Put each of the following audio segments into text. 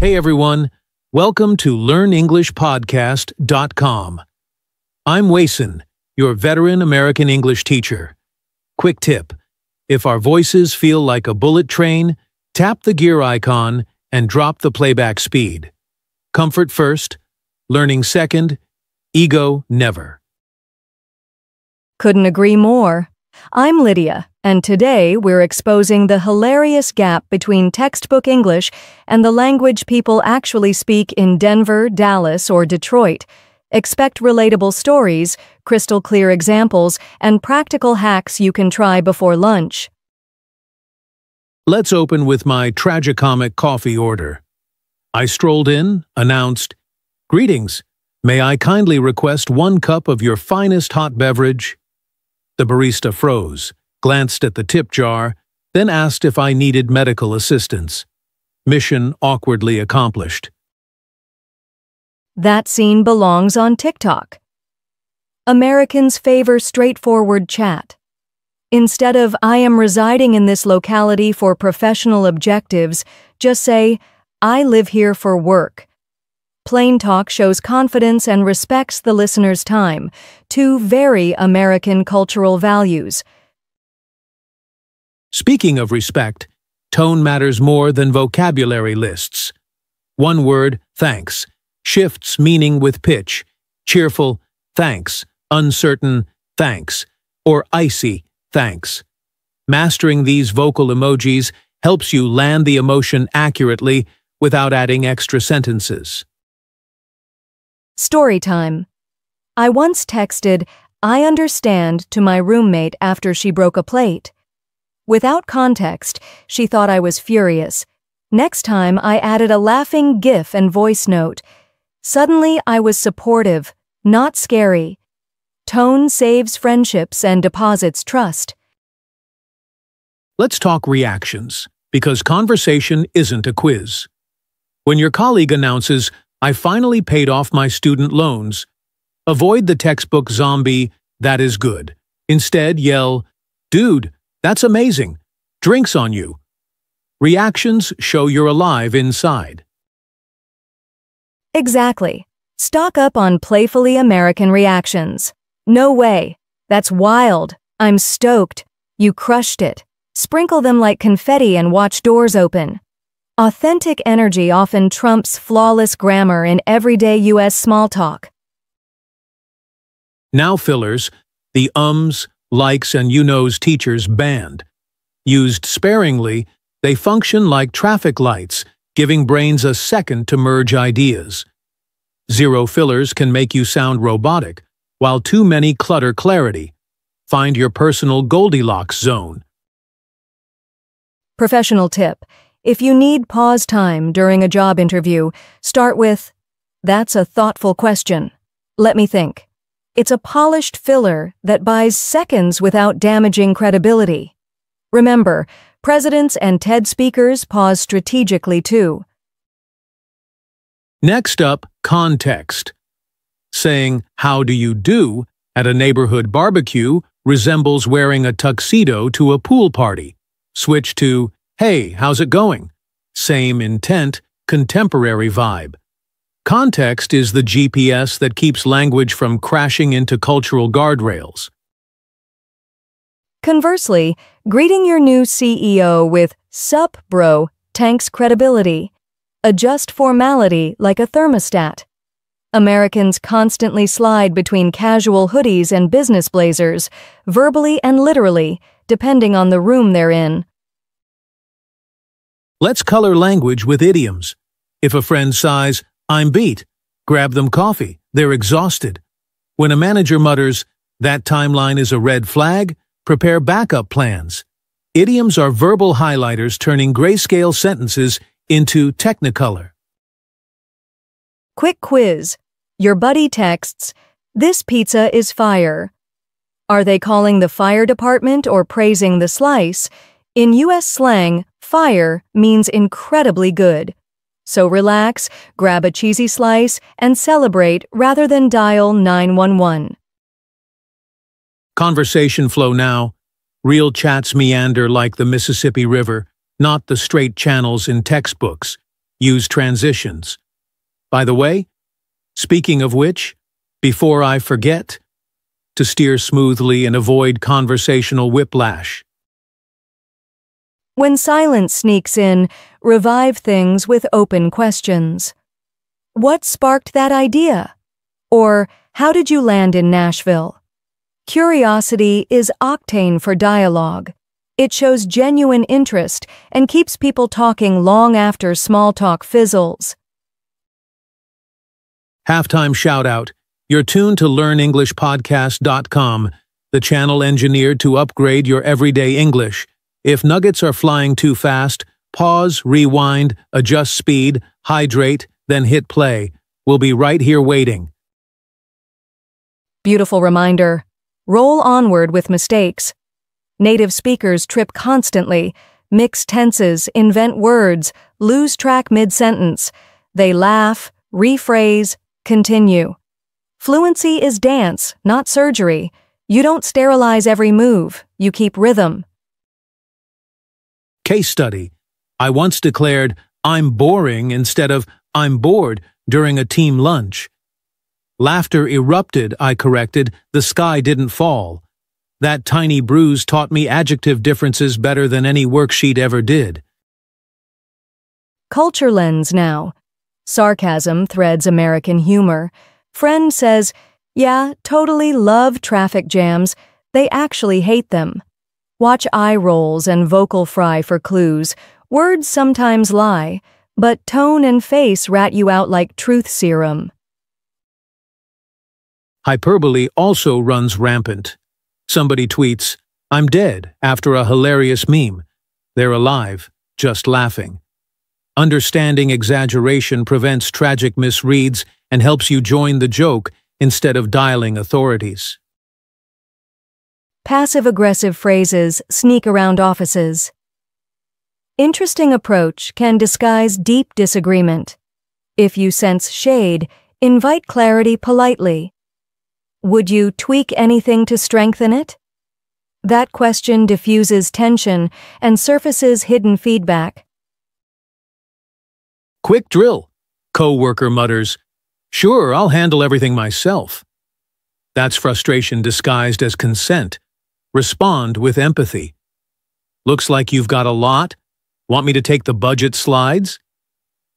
Hey everyone, welcome to LearnEnglishPodcast.com. I'm Wason, your veteran American English teacher. Quick tip, if our voices feel like a bullet train, tap the gear icon and drop the playback speed. Comfort first, learning second, ego never. Couldn't agree more. I'm Lydia, and today we're exposing the hilarious gap between textbook English and the language people actually speak in Denver, Dallas, or Detroit. Expect relatable stories, crystal clear examples, and practical hacks you can try before lunch. Let's open with my tragicomic coffee order. I strolled in, announced, "Greetings, may I kindly request 1 cup of your finest hot beverage?" The barista froze, glanced at the tip jar, then asked if I needed medical assistance. Mission awkwardly accomplished. That scene belongs on TikTok. Americans favor straightforward chat. Instead of "I am residing in this locality for professional objectives," just say, "I live here for work." Plain talk shows confidence and respects the listener's time, 2 very American cultural values. Speaking of respect, tone matters more than vocabulary lists. One word, thanks, shifts meaning with pitch. Cheerful, thanks. Uncertain, thanks. Or icy, thanks. Mastering these vocal emojis helps you land the emotion accurately without adding extra sentences. Story time. I once texted, "I understand," to my roommate after she broke a plate. Without context, she thought I was furious. Next time, I added a laughing GIF and voice note. Suddenly, I was supportive, not scary. Tone saves friendships and deposits trust. Let's talk reactions, because conversation isn't a quiz. When your colleague announces, "I finally paid off my student loans," avoid the textbook zombie, "That is good." Instead, yell, "Dude, that's amazing. Drinks on you." Reactions show you're alive inside. Exactly. Stock up on playfully American reactions. "No way. That's wild. I'm stoked. You crushed it." Sprinkle them like confetti and watch doors open. Authentic energy often trumps flawless grammar in everyday U.S. small talk. Now fillers, the ums, likes, and you-knows teachers banned. Used sparingly, they function like traffic lights, giving brains a second to merge ideas. 0 fillers can make you sound robotic, while too many clutter clarity. Find your personal Goldilocks zone. Professional tip. If you need pause time during a job interview, start with, "That's a thoughtful question. Let me think." It's a polished filler that buys seconds without damaging credibility. Remember, presidents and TED speakers pause strategically too. Next up, context. Saying, "How do you do?" at a neighborhood barbecue resembles wearing a tuxedo to a pool party. Switch to, "Hey, how's it going?" Same intent, contemporary vibe. Context is the GPS that keeps language from crashing into cultural guardrails. Conversely, greeting your new CEO with "Sup, bro," tanks credibility. Adjust formality like a thermostat. Americans constantly slide between casual hoodies and business blazers, verbally and literally, depending on the room they're in. Let's color language with idioms. If a friend sighs, "I'm beat," grab them coffee, they're exhausted. When a manager mutters, "That timeline is a red flag," prepare backup plans. Idioms are verbal highlighters turning grayscale sentences into Technicolor. Quick quiz. Your buddy texts, "This pizza is fire." Are they calling the fire department or praising the slice? In U.S. slang, fire means incredibly good. So relax, grab a cheesy slice, and celebrate rather than dial 911. Conversation flow now. Real chats meander like the Mississippi River, not the straight channels in textbooks. use transitions. By the way, speaking of which, before I forget, to steer smoothly and avoid conversational whiplash. When silence sneaks in, revive things with open questions. What sparked that idea? Or, how did you land in Nashville? Curiosity is octane for dialogue. It shows genuine interest and keeps people talking long after small talk fizzles. Halftime shout-out. You're tuned to LearnEnglishPodcast.com, the channel engineered to upgrade your everyday English. If nuggets are flying too fast, pause, rewind, adjust speed, hydrate, then hit play. We'll be right here waiting. Beautiful reminder. Roll onward with mistakes. Native speakers trip constantly, mix tenses, invent words, lose track mid-sentence. They laugh, rephrase, continue. Fluency is dance, not surgery. You don't sterilize every move, you keep rhythm. Case study. I once declared, "I'm boring" instead of "I'm bored" during a team lunch. Laughter erupted, I corrected, the sky didn't fall. That tiny bruise taught me adjective differences better than any worksheet ever did. Culture lens now. Sarcasm threads American humor. Friend says, yeah, totally love traffic jams. They actually hate them. Watch eye rolls and vocal fry for clues. Words sometimes lie, but tone and face rat you out like truth serum. Hyperbole also runs rampant. Somebody tweets, "I'm dead," after a hilarious meme. They're alive, just laughing. Understanding exaggeration prevents tragic misreads and helps you join the joke instead of dialing authorities. Passive-aggressive phrases sneak around offices. Interesting approach can disguise deep disagreement. If you sense shade, invite clarity politely. Would you tweak anything to strengthen it? That question diffuses tension and surfaces hidden feedback. Quick drill. Coworker mutters, "Sure, I'll handle everything myself." That's frustration disguised as consent. Respond with empathy. "Looks like you've got a lot. Want me to take the budget slides?"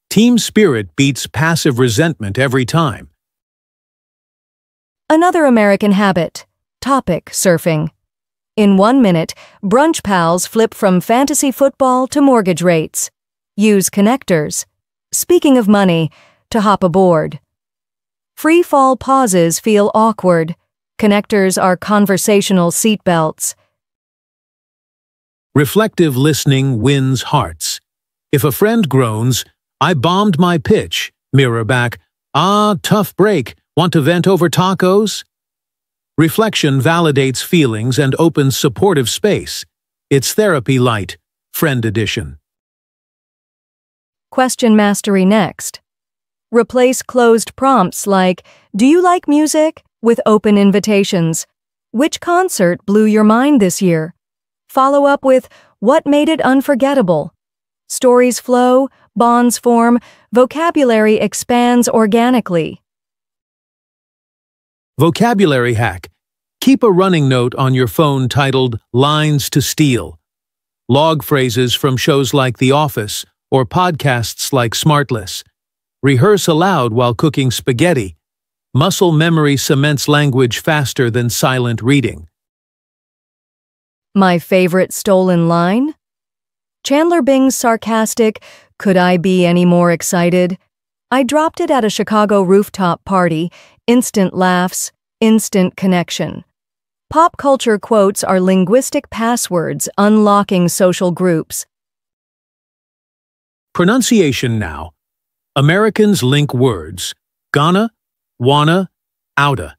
Team spirit beats passive resentment every time. Another American habit, topic surfing. In 1 minute, brunch pals flip from fantasy football to mortgage rates. Use connectors. Speaking of money, to hop aboard. Free-fall pauses feel awkward. Connectors are conversational seatbelts. Reflective listening wins hearts. If a friend groans, "I bombed my pitch," mirror back, "Ah, tough break. Want to vent over tacos?" Reflection validates feelings and opens supportive space. It's therapy light, friend edition. Question mastery next. Replace closed prompts like, "Do you like music?" with open invitations. "Which concert blew your mind this year?" Follow up with, "What made it unforgettable?" Stories flow, bonds form, vocabulary expands organically. Vocabulary hack. Keep a running note on your phone titled "Lines to Steal." Log phrases from shows like The Office or podcasts like Smartless. Rehearse aloud while cooking spaghetti. Muscle memory cements language faster than silent reading. My favorite stolen line? Chandler Bing's sarcastic, "Could I be any more excited?" I dropped it at a Chicago rooftop party. Instant laughs, instant connection. Pop culture quotes are linguistic passwords unlocking social groups. Pronunciation now. Americans link words. Gonna, wanna, oughta.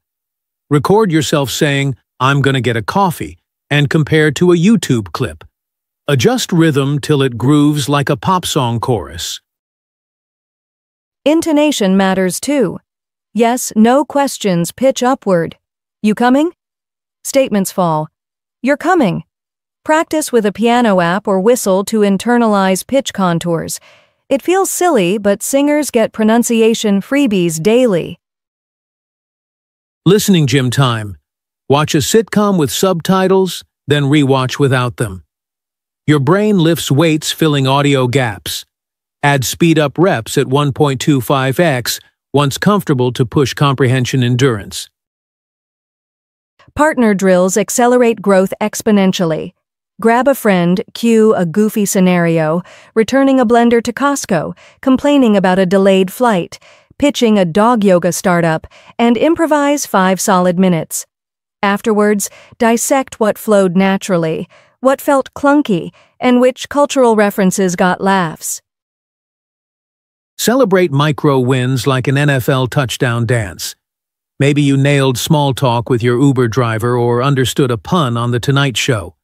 Record yourself saying, "I'm gonna get a coffee," and compare to a YouTube clip. Adjust rhythm till it grooves like a pop song chorus. Intonation matters too. Yes, no questions pitch upward. You coming? Statements fall. You're coming. Practice with a piano app or whistle to internalize pitch contours. It feels silly, but singers get pronunciation freebies daily. Listening gym time. Watch a sitcom with subtitles, then rewatch without them. Your brain lifts weights filling audio gaps. Add speed-up reps at 1.25x once comfortable to push comprehension endurance. Partner drills accelerate growth exponentially. Grab a friend, cue a goofy scenario, returning a blender to Costco, complaining about a delayed flight, pitching a dog yoga startup, and improvise 5 solid minutes. Afterwards, dissect what flowed naturally, what felt clunky, and which cultural references got laughs. Celebrate micro wins like an NFL touchdown dance. Maybe you nailed small talk with your Uber driver or understood a pun on The Tonight Show.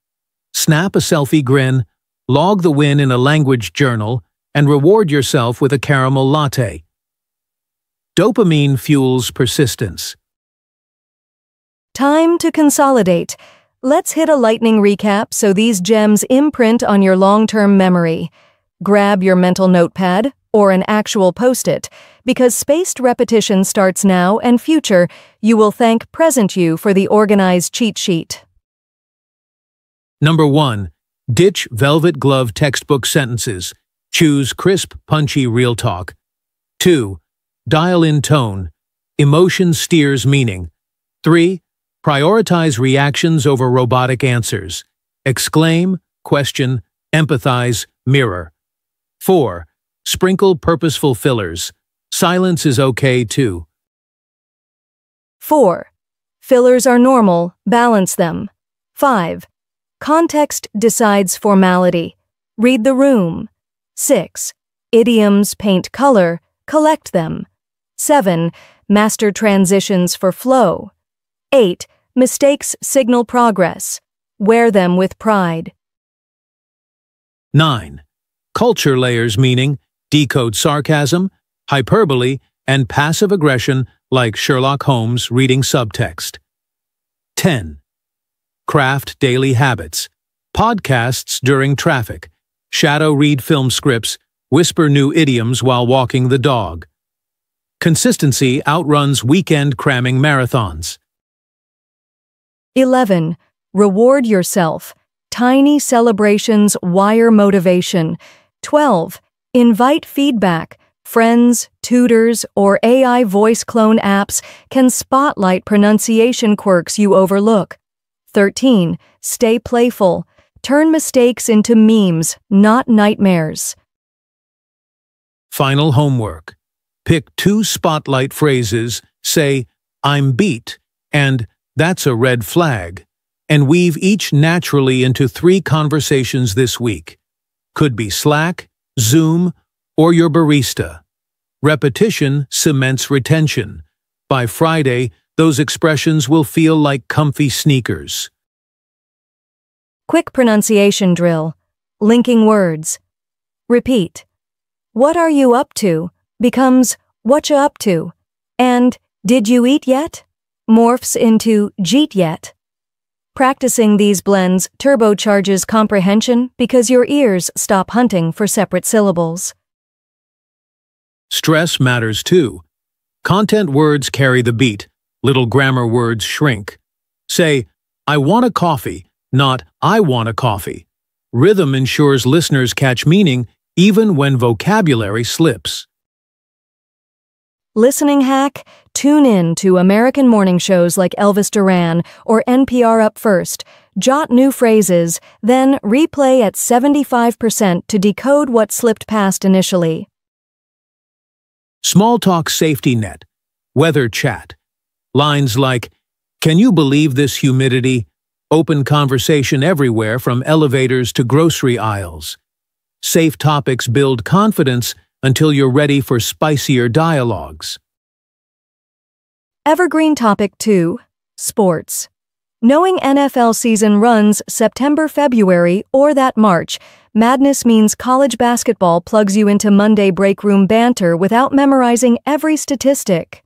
Snap a selfie grin, log the win in a language journal, and reward yourself with a caramel latte. Dopamine fuels persistence. Time to consolidate. Let's hit a lightning recap so these gems imprint on your long-term memory. Grab your mental notepad, or an actual post-it, because spaced repetition starts now and future, you will thank present you for the organized cheat sheet. Number 1. Ditch velvet glove textbook sentences. Choose crisp, punchy real talk. 2. Dial in tone. Emotion steers meaning. 3. Prioritize reactions over robotic answers. Exclaim, question, empathize, mirror. 4. Sprinkle purposeful fillers. Silence is okay too. 4. Fillers are normal, balance them. 5. Context decides formality. Read the room. 6. Idioms paint color, collect them. 7. Master transitions for flow. 8. Mistakes signal progress. Wear them with pride. 9. Culture layers meaning, decode sarcasm, hyperbole, and passive aggression like Sherlock Holmes reading subtext. 10. Craft daily habits. Podcasts during traffic. Shadow read film scripts. Whisper new idioms while walking the dog. Consistency outruns weekend cramming marathons. 11. Reward yourself. Tiny celebrations wire motivation. 12. Invite feedback. Friends, tutors, or AI voice clone apps can spotlight pronunciation quirks you overlook. 13. Stay playful. Turn mistakes into memes, not nightmares. Final homework. Pick 2 spotlight phrases, say, I'm beat, and that's a red flag, and weave each naturally into 3 conversations this week. Could be Slack, Zoom, or your barista. Repetition cements retention. By Friday, those expressions will feel like comfy sneakers. Quick pronunciation drill. Linking words. Repeat. What are you up to becomes what you up to, and did you eat yet morphs into jeet yet. Practicing these blends turbocharges comprehension because your ears stop hunting for separate syllables. Stress matters too. Content words carry the beat, little grammar words shrink. Say, I want a coffee, not I want a coffee. Rhythm ensures listeners catch meaning even when vocabulary slips. Listening hack: tune in to American morning shows like Elvis Duran or NPR Up First. Jot new phrases, then replay at 75% to decode what slipped past initially. Small talk safety net. Weather chat. Lines like, can you believe this humidity? Open conversation everywhere from elevators to grocery aisles. Safe topics build confidence until you're ready for spicier dialogues. Evergreen topic 2. Sports. Knowing NFL season runs September-February or that March, madness means college basketball plugs you into Monday break room banter without memorizing every statistic.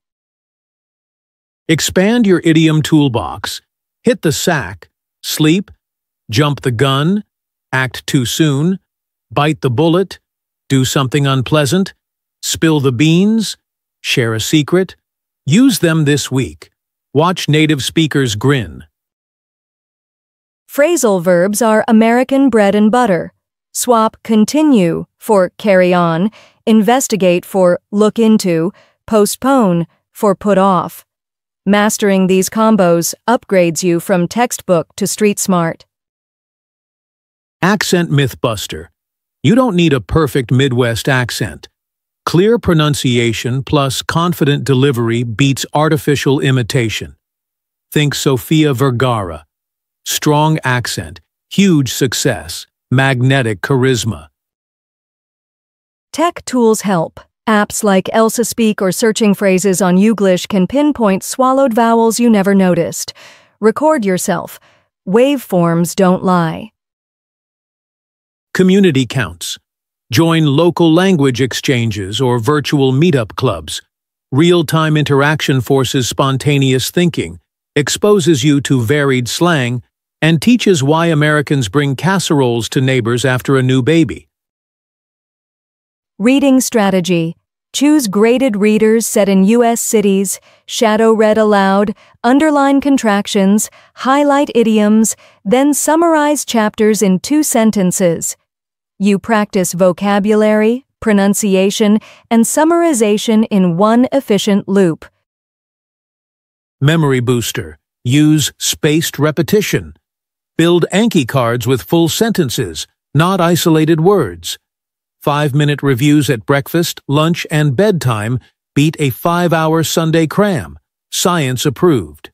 Expand your idiom toolbox. Hit the sack, sleep, jump the gun, act too soon, bite the bullet, do something unpleasant, spill the beans, share a secret. Use them this week. Watch native speakers grin. Phrasal verbs are American bread and butter. Swap continue for carry on, investigate for look into, postpone for put off. Mastering these combos upgrades you from textbook to street smart. Accent Mythbuster. You don't need a perfect Midwest accent. Clear pronunciation plus confident delivery beats artificial imitation. Think Sofia Vergara. Strong accent, huge success, magnetic charisma. Tech tools help. Apps like Elsa Speak or searching phrases on Youglish can pinpoint swallowed vowels you never noticed. Record yourself. Waveforms don't lie. Community counts. Join local language exchanges or virtual meetup clubs. Real-time interaction forces spontaneous thinking, exposes you to varied slang, and teaches why Americans bring casseroles to neighbors after a new baby. Reading strategy. Choose graded readers set in U.S. cities, shadow read aloud, underline contractions, highlight idioms, then summarize chapters in 2 sentences. You practice vocabulary, pronunciation, and summarization in one efficient loop. Memory booster. Use spaced repetition. Build Anki cards with full sentences, not isolated words. 5-minute reviews at breakfast, lunch, and bedtime beat a 5-hour Sunday cram. Science approved.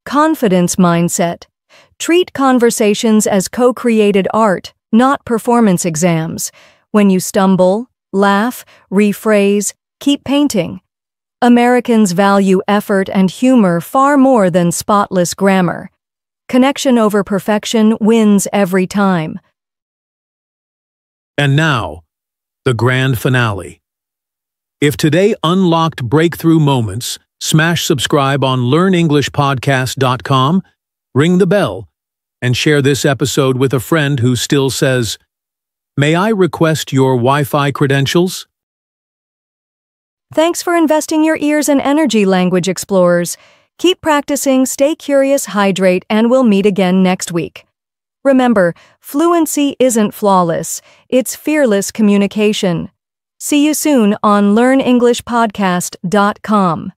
Confidence mindset. Treat conversations as co-created art, not performance exams. When you stumble, laugh, rephrase, keep painting. Americans value effort and humor far more than spotless grammar. Connection over perfection wins every time. And now, the grand finale. If today unlocked breakthrough moments, smash subscribe on learnenglishpodcast.com, ring the bell, and share this episode with a friend who still says, "May I request your Wi-Fi credentials?" Thanks for investing your ears and energy, language explorers. Keep practicing, stay curious, hydrate, and we'll meet again next week. Remember, fluency isn't flawless, it's fearless communication. See you soon on learnenglishpodcast.com.